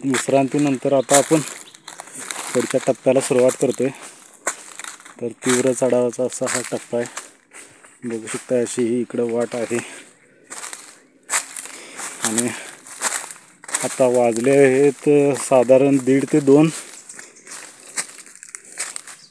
विश्रांतीनंतर आता आपण पुढच्या टप्प्याला सुरुवात करतोय। तर तीव्र चढावाचा असा हा टप्पा आहे। बघू शकता अशी ही इकडं वाट आहे आणि आता वाजले आहेत साधारण 1:30 ते 2।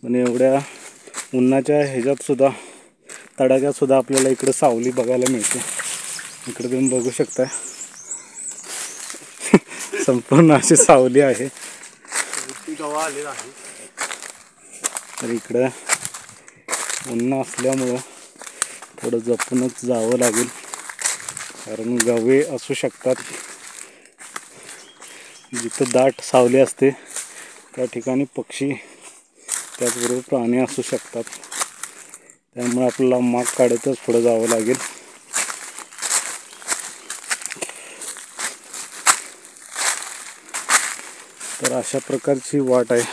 आणि एवढ्या उन्हाच्या ह्याच्यात सुद्धा तडाख्यात सुद्धा आपल्याला इकडे सावली बघायला मिळते। इकडे तुम्ही बघू शकता संपूर्ण अशी सावली आहे। तर इकडं उन्ह असल्यामुळं थोडं जपूनच जावं लागेल, कारण गवे असू शकतात। जिथं दाट सावली असते त्या ठिकाणी पक्षी त्याचबरोबर प्राणी असू शकतात, त्यामुळे आपल्याला माग काढतच पुढे जावं लागेल। तर अशा प्रकारची वाट आहे।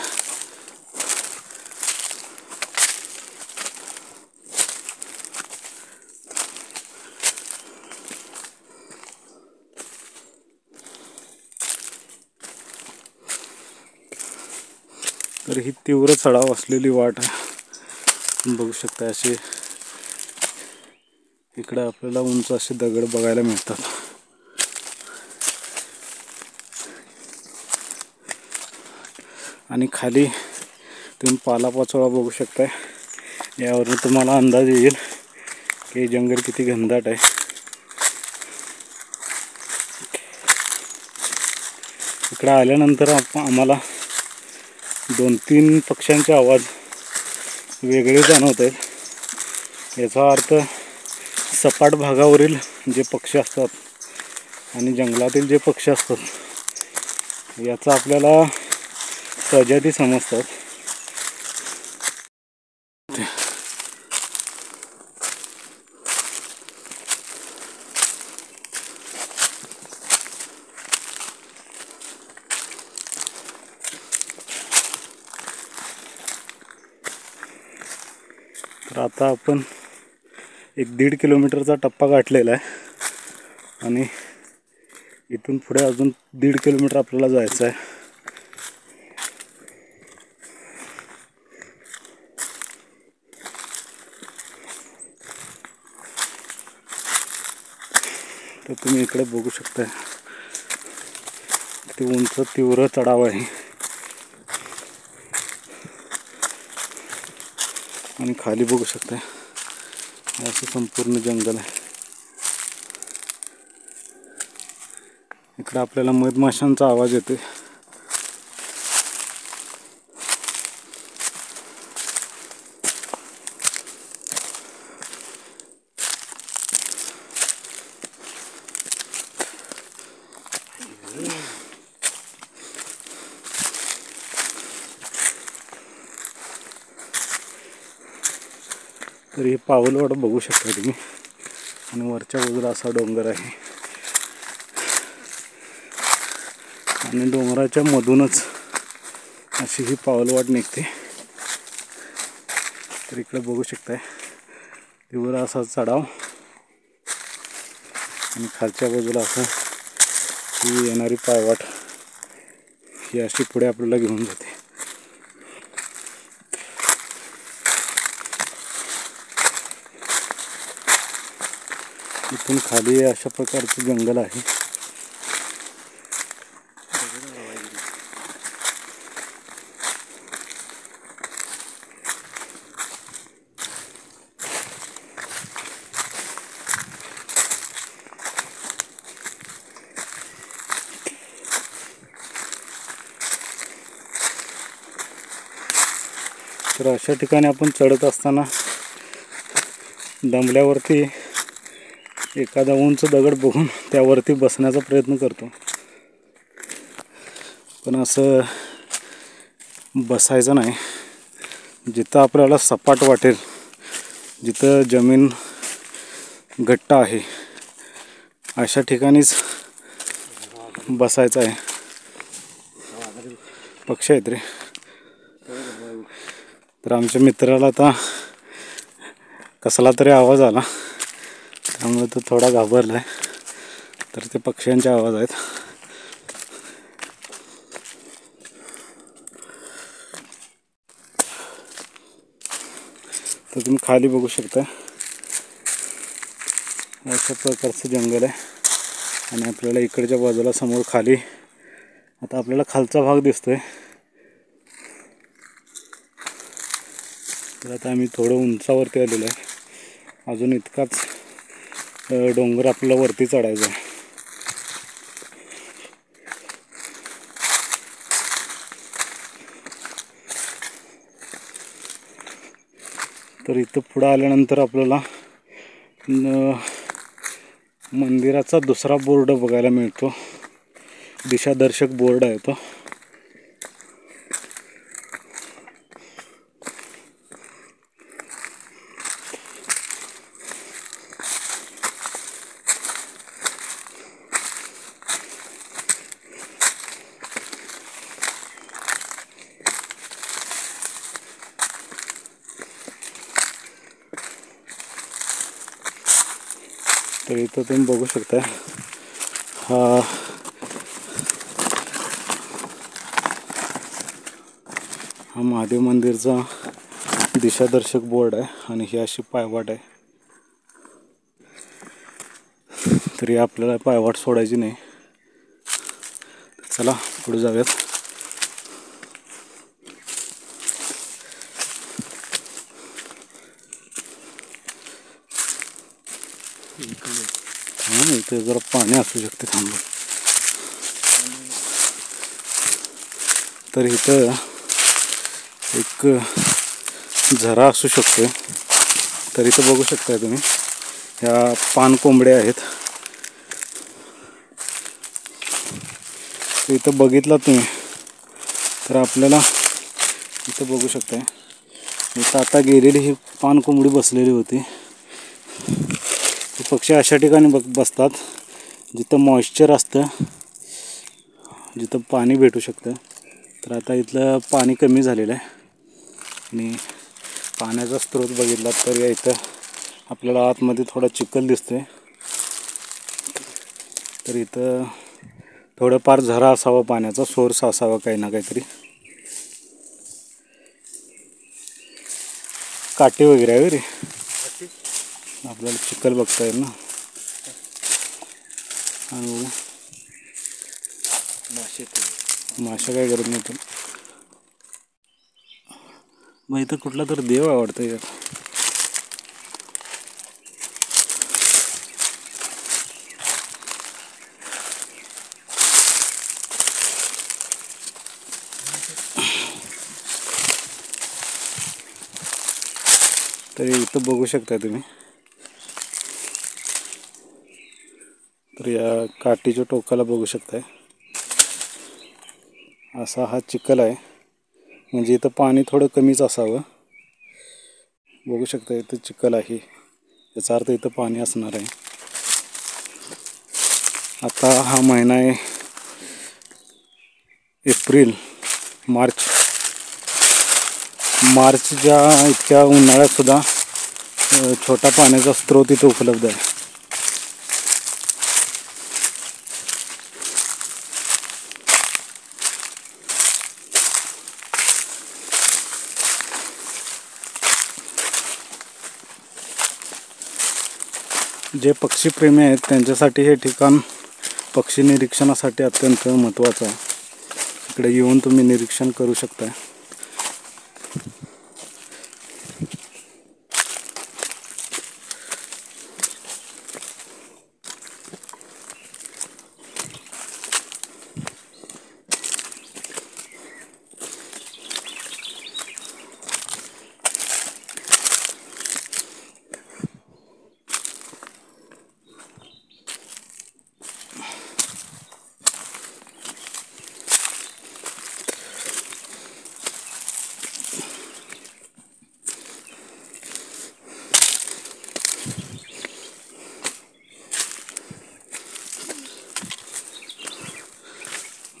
तर ही तीव्र चढाव असलेली वाट आहे। बघू शकता असे इकडे आपल्याला उंच असे दगड बघायला मिळतात आणि खाली तुम्ही पालापाचोळा बघू शकता। यावरून तुम्हाला अंदाज येईल की जंगल किती घनदाट आहे। इकडे आल्यानंतर आम्हाला 2-3 पक्ष्यांचे आवाज वेगळे जाणवत आहेत। याचा अर्थ सपाट भागावरील जे पक्षी असतात आणि जंगलातील जे पक्षी असतात याचा आपल्याला प्रजाती समजतात। तर आता आपण 1-1.5 किलोमीटरचा टप्पा गाठलेला आहे आणि इथून पुढे अजून 1.5 किलोमीटर आपल्याला जायचं आहे। तर तुम्ही इकडे बघू शकता किती उंच तीव्र चढाव आहे आणि खाली बघू शकता असं संपूर्ण जंगल आहे। इकडे आपल्याला मधमाशांचा आवाज येतोय। तर ही पाऊलवाट बघू शकता तुम्ही आणि वरच्या बाजूला असा डोंगर आहे आणि डोंगराच्या मधूनच अशी ही पाऊलवाट निघते। तर इकडे बघू शकताय तीव्र असा चढाव आणि खालच्या बाजूला असं ही येणारी पायवाट ही अशी पुढे आपल्याला घेऊन जाते। इथून खाली अशा प्रकारचे जंगल आहे। तर अशा ठिकाणी आपण चढत असताना दमल्यावरती एखादा उंच दगड बघून त्यावरती बसण्याचा प्रयत्न करतो, पण असं बसायचं नाही। जिथं आपल्याला सपाट वाटेल, जिथं जमीन घट्ट आहे अशा ठिकाणीच बसायचं आहे। पक्षी आहेत रे। तर आमच्या मित्राला आता कसला तरी आवाज आला, त्यामुळे तो थोडा घाबरलाय। तर ते पक्ष्यांचे आवाज आहेत। तर तुम्ही खाली बघू शकता अशा प्रकारचं जंगल आहे. आणि आपल्याला इकडच्या बाजूला समोर खाली आता आपल्याला खालचा भाग दिसतोय. तर आता आम्ही थोडं उंचावरती आलेलो आहे. अजून इतकाच डोंगर आपल्याला वरती चढायचा आहे. तर इथं पुढं आल्यानंतर आपल्याला मंदिराचा दुसरा बोर्ड बघायला मिळतो. दिशादर्शक बोर्ड आहे तो. तर इथं तुम्ही बघू शकता हा महादेव मंदिरचा दिशादर्शक बोर्ड आहे आणि ही अशी पायवाट आहे. तरी आपल्याला पायवाट सोडायची नाही. चला पुढे जाऊयात. इथे जरा पाणी असू शकते थांबून. तर इथं एक झरा असू शकतोय. तर इथं बघू शकताय तुम्ही ह्या पान कोंबड्या आहेत. इथं बघितलं तुम्ही तर आपल्याला इथं बघू शकताय इथं आता गेलेली ही पान कोंबडी बसलेली होती. पक्षी अशा ठिकाणी बसतात जिथं मॉइश्चर असतं, जिथं पाणी भेटू शकतं. तर आता इथलं पाणी कमी झालेलं आहे आणि पाण्याचा स्रोत बघितला तर या इथं आपल्याला आतमध्ये थोडा चिखल दिसतोय. तर इथं थोडंफार झरा असावा, पाण्याचा सोर्स असावा काही ना काहीतरी. काटे वगैरे आहे रे, आपल्याला चिखल बघता येईल ना. आणि माशा काय करत नाही. पण मग इथं कुठला तर देव आवडतं यार. तर इथं बघू शकता तुम्ही. तर या काठीच्या टोकाला बघू शकताय असा हा चिखल आहे. म्हणजे इथं पाणी थोडं कमीच असावं. बघू शकता इथं चिखल आहे, याचा अर्थ इथं पाणी असणार आहे. आता हा महिना आहे एप्रिल मार्चच्या इतक्या उन्हाळ्यात सुद्धा छोटा पाण्याचा स्रोत इथं उपलब्ध आहे. जे पक्षीप्रेमी आहेत त्यांच्यासाठी हे ठिकाण पक्षी निरीक्षणासाठी अत्यंत महत्त्वाचं आहे. इकडे येऊन तुम्ही निरीक्षण करू शकता.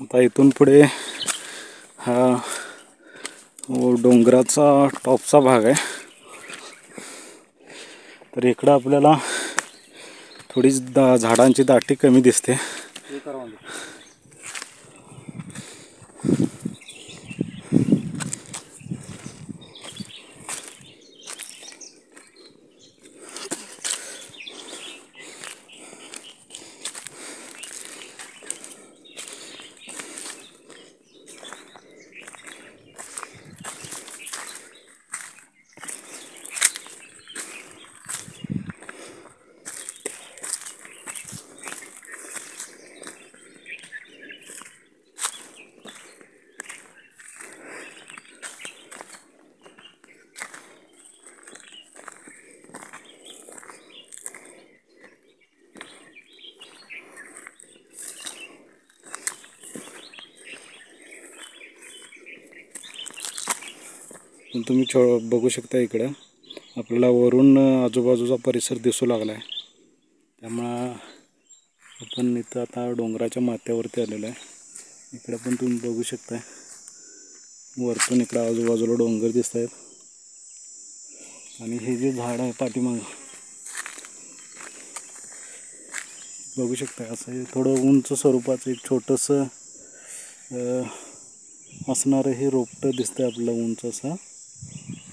आता इथून पुढे हा डोंगराचा टॉपचा भाग आहे. तर इकडं आपल्याला थोडी झाडांची दाटी कमी दिसते. पण तुम्ही बघू शकता इकडं आपल्याला वरून आजूबाजूचा परिसर दिसू लागला आहे. त्यामुळं आपण इथं आता डोंगराच्या माथ्यावरती आलेलो आहे. इकडं पण तुम्ही बघू शकता वरतून इकडं आजूबाजूला डोंगर दिसत आहेत. आणि हे जे झाड आहे पाठीमागं बघू शकता, असं हे थोडं उंच स्वरूपाचं एक छोटंसं असणारं हे रोपटं दिसतंय आपल्याला उंच असं.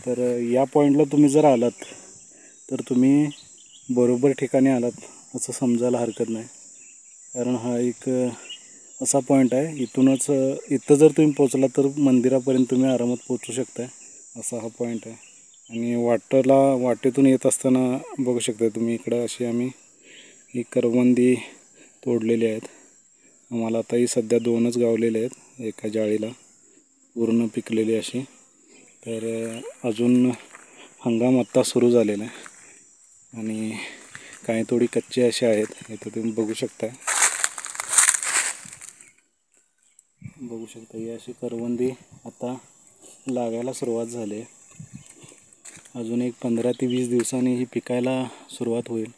तर या पॉईंटला तुम्ही जर आलात तर तुम्ही बरोबर ठिकाणी आलात असं समजायला हरकत नाही. कारण हा एक असा पॉईंट आहे, इथं जर तुम्ही पोचला तर मंदिरापर्यंत तुम्ही आरामात पोचू शकता. असा हा पॉईंट आहे. आणि वाटेतून येत असताना बघू शकता तुम्ही इकडं अशी आम्ही ही करवंदी तोडलेली आहेत. आम्हाला आताही सध्या 2च गावलेले आहेत एका जाळीला, पूर्ण पिकलेली अशी. तर अजून हंगाम आत्ता सुरू झालेला आहे आणि काही थोडी कच्ची अशी आहेत. इथं तुम्ही बघू शकता ही अशी करवंदी आता लागायला सुरुवात झाली आहे. अजून एक 15 ते 20 दिवसांनी ही पिकायला सुरुवात होईल.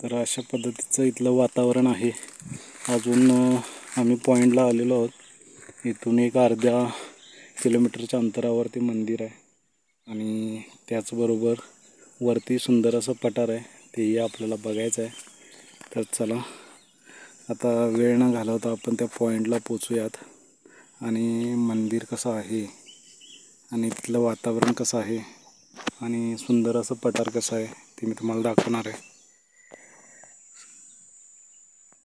तर अशा पद्धतीचं इथलं वातावरण आहे. अजून आम्ही पॉईंटला आलेलो आहोत. इथून एक अर्ध्या किलोमीटरच्या अंतरावरती मंदिर आहे आणि त्याचबरोबर वरती सुंदर असं पठार आहे, तेही आपल्याला बघायचं आहे. तर चला आता वेळ न घालवता आपण त्या पॉईंटला पोचूयात आणि मंदिर कसं आहे आणि तिथलं वातावरण कसं आहे आणि सुंदर असं पठार कसं आहे ते मी तुम्हाला दाखवणार आहे.